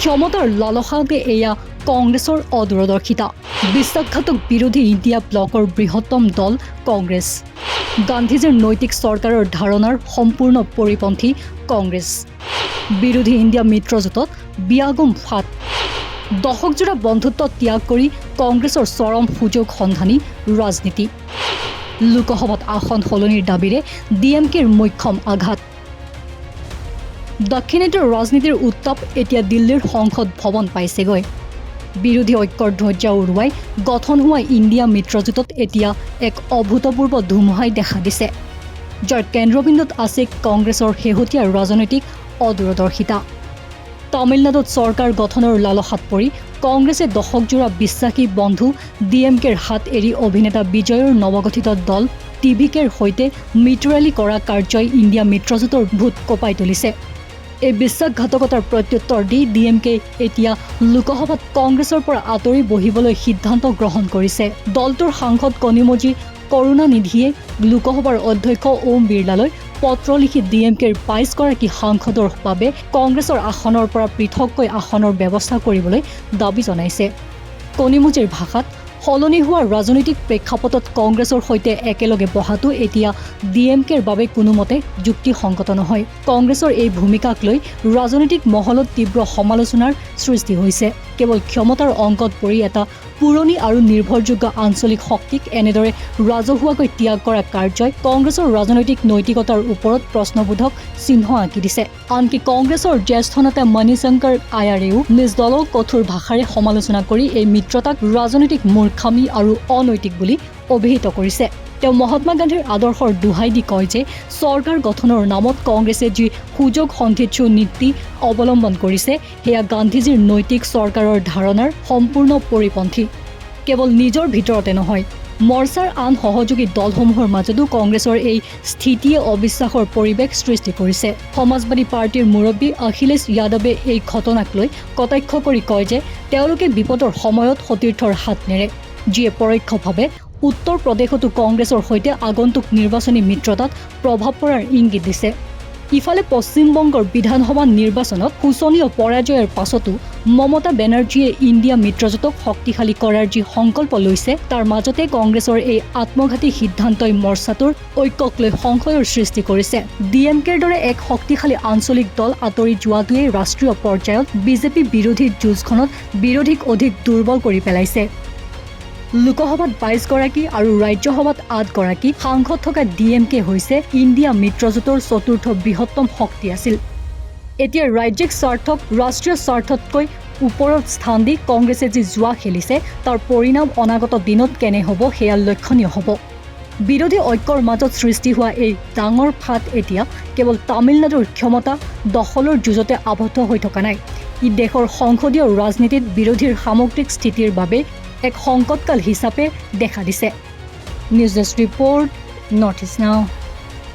ক্ষমতাৰ লালসাতে এয়া কংগ্ৰেছৰ অদূৰদৰ্শিতা। বিশ্বাসঘাতক বিৰোধী ইণ্ডিয়া ব্লকৰ বৃহত্তম দল কংগ্ৰেছ। গান্ধীজীৰ নৈতিক চৰকাৰৰ ধাৰণাৰ সম্পূৰ্ণ পৰিপন্থী কংগ্ৰেছ। বিৰোধী ইণ্ডিয়া মিত্ৰজোঁটত বিয়াগম ফাট। দশকজোৰা বন্ধুত্ব ত্যাগ কৰি কংগ্ৰেছৰ চৰম সুযোগ সন্ধানী ৰাজনীতি। লোকসভাত আসন সলনিৰ দাবীৰে DMKৰ মোক্ষম আঘাত। দক্ষিণাত্যৰ ৰাজনীতিৰ উত্তাপ এতিয়া দিল্লীৰ সংসদ ভৱন পাইছেগৈ। বিৰোধী ঐক্যৰ ধ্বজা উৰুৱাই গঠন হোৱা ইণ্ডিয়া মিত্ৰজোঁটত এতিয়া এক অভূতপূৰ্ব ধুমুহাই দেখা দিছে, যাৰ কেন্দ্ৰবিন্দুত আছে কংগ্ৰেছৰ শেহতীয়া ৰাজনৈতিক অদূৰদৰ্শিতা। তামিলনাডুত চৰকাৰ গঠনৰ লালসাত পৰি কংগ্ৰেছে দশকজোৰা বিশ্বাসী বন্ধু DMKৰ হাত এৰি অভিনেতা বিজয়ৰ নৱগঠিত দল TVKৰ সৈতে মিত্ৰালি কৰা কাৰ্যই ইণ্ডিয়া মিত্ৰজোঁটৰ ভূত কঁপাই তুলিছে। এই বিশ্বাসঘাতকতাৰ প্ৰত্যুত্তৰ দি DMK এতিয়া লোকসভাত কংগ্ৰেছৰ পৰা আঁতৰি বহিবলৈ সিদ্ধান্ত গ্ৰহণ কৰিছে। দলটোৰ সাংসদ কনিমজি কৰুণানিধিয়ে লোকসভাৰ অধ্যক্ষ ওম বিৰলালৈ পত্ৰ লিখি DMKৰ 22গৰাকী সাংসদৰ বাবে কংগ্ৰেছৰ আসনৰ পৰা পৃথককৈ আসনৰ ব্যৱস্থা কৰিবলৈ দাবী জনাইছে। কনিমজিৰ ভাষাত, সলনি হোৱা ৰাজনৈতিক প্ৰেক্ষাপটত কংগ্ৰেছৰ সৈতে একেলগে বহাটো এতিয়া DMKৰ বাবে কোনোমতে যুক্তিসংগত নহয়। কংগ্ৰেছৰ এই ভূমিকাক লৈ ৰাজনৈতিক মহলত তীব্ৰ সমালোচনাৰ সৃষ্টি হৈছে। কেৱল ক্ষমতাৰ অংকত পৰি এটা পুৰণি আৰু নিৰ্ভৰযোগ্য আঞ্চলিক শক্তিক এনেদৰে ৰাজহুৱাকৈ ত্যাগ কৰা কাৰ্যই কংগ্ৰেছৰ ৰাজনৈতিক নৈতিকতাৰ ওপৰত প্ৰশ্নবোধক চিহ্ন আঁকি দিছে। আনকি কংগ্ৰেছৰ জ্যেষ্ঠ নেতা মণিশংকৰ আয়াৰেও নিজ দলক কঠোৰ ভাষাৰে সমালোচনা কৰি এই মিত্ৰতাক ৰাজনৈতিক মূৰ্খামি আৰু অনৈতিক বুলি অভিহিত কৰিছে। তেওঁ মহাত্মা গান্ধীৰ আদৰ্শৰ দোহাই দি কয় যে চৰকাৰ গঠনৰ নামত কংগ্ৰেছে যি সুযোগ সন্ধিৎসু নীতি অৱলম্বন কৰিছে সেয়া গান্ধীজীৰ নৈতিক চৰকাৰৰ ধাৰণাৰ সম্পূৰ্ণ পৰিপন্থী। কেৱল নিজৰ ভিতৰতে নহয়, মৰ্চাৰ আন সহযোগী দলসমূহৰ মাজতো কংগ্ৰেছৰ এই স্থিতিয়ে অবিশ্বাসৰ পৰিৱেশ সৃষ্টি কৰিছে। সমাজবাদী পাৰ্টীৰ মুৰব্বী অখিলেশ যাদৱে এই ঘটনাক লৈ কটাক্ষ কৰি কয় যে তেওঁলোকে বিপদৰ সময়ত সতীৰ্থৰ হাত নেৰে, যিয়ে পৰোক্ষভাৱে উত্তৰ প্ৰদেশতো কংগ্ৰেছৰ সৈতে আগন্তুক নিৰ্বাচনী মিত্ৰতাত প্ৰভাৱ পৰাৰ ইংগিত দিছে। ইফালে পশ্চিমবংগৰ বিধানসভা নিৰ্বাচনত শোচনীয় পৰাজয়ৰ পাছতো মমতা বেনাৰ্জীয়ে ইণ্ডিয়া মিত্ৰজোঁটক শক্তিশালী কৰাৰ যি সংকল্প লৈছে তাৰ মাজতে কংগ্ৰেছৰ এই আত্মঘাতী সিদ্ধান্তই মৰ্চাটোৰ ঐক্যক লৈ সংশয়ৰ সৃষ্টি কৰিছে। DMKৰ দৰে এক শক্তিশালী আঞ্চলিক দল আঁতৰি যোৱাটোৱে ৰাষ্ট্ৰীয় পৰ্যায়ত বিজেপি বিৰোধী যুঁজখনত বিৰোধীক অধিক দুৰ্বল কৰি পেলাইছে। লোকসভাত 22গৰাকী আৰু ৰাজ্যসভাত 8গৰাকী সাংসদ থকা DMK হৈছে ইণ্ডিয়া মিত্ৰজোঁটৰ চতুৰ্থ বৃহত্তম শক্তি আছিল। এতিয়া ৰাজ্যিক স্বাৰ্থক ৰাষ্ট্ৰীয় স্বাৰ্থতকৈ ওপৰত স্থান দি কংগ্ৰেছে যি জোৱা খেলিছে তাৰ পৰিণাম অনাগত দিনত কেনে হ'ব সেয়া লক্ষণীয় হ'ব। বিৰোধী ঐক্যৰ মাজত সৃষ্টি হোৱা এই ডাঙৰ ফাট এতিয়া কেৱল তামিলনাডুৰ ক্ষমতা দখলৰ যুঁজতে আবদ্ধ হৈ থকা নাই, ই দেশৰ সংসদীয় ৰাজনীতিত বিৰোধীৰ সামগ্ৰিক স্থিতিৰ বাবে এক সংকটকাল হিচাপে দেখা দিছে। News desk report, north east নাও।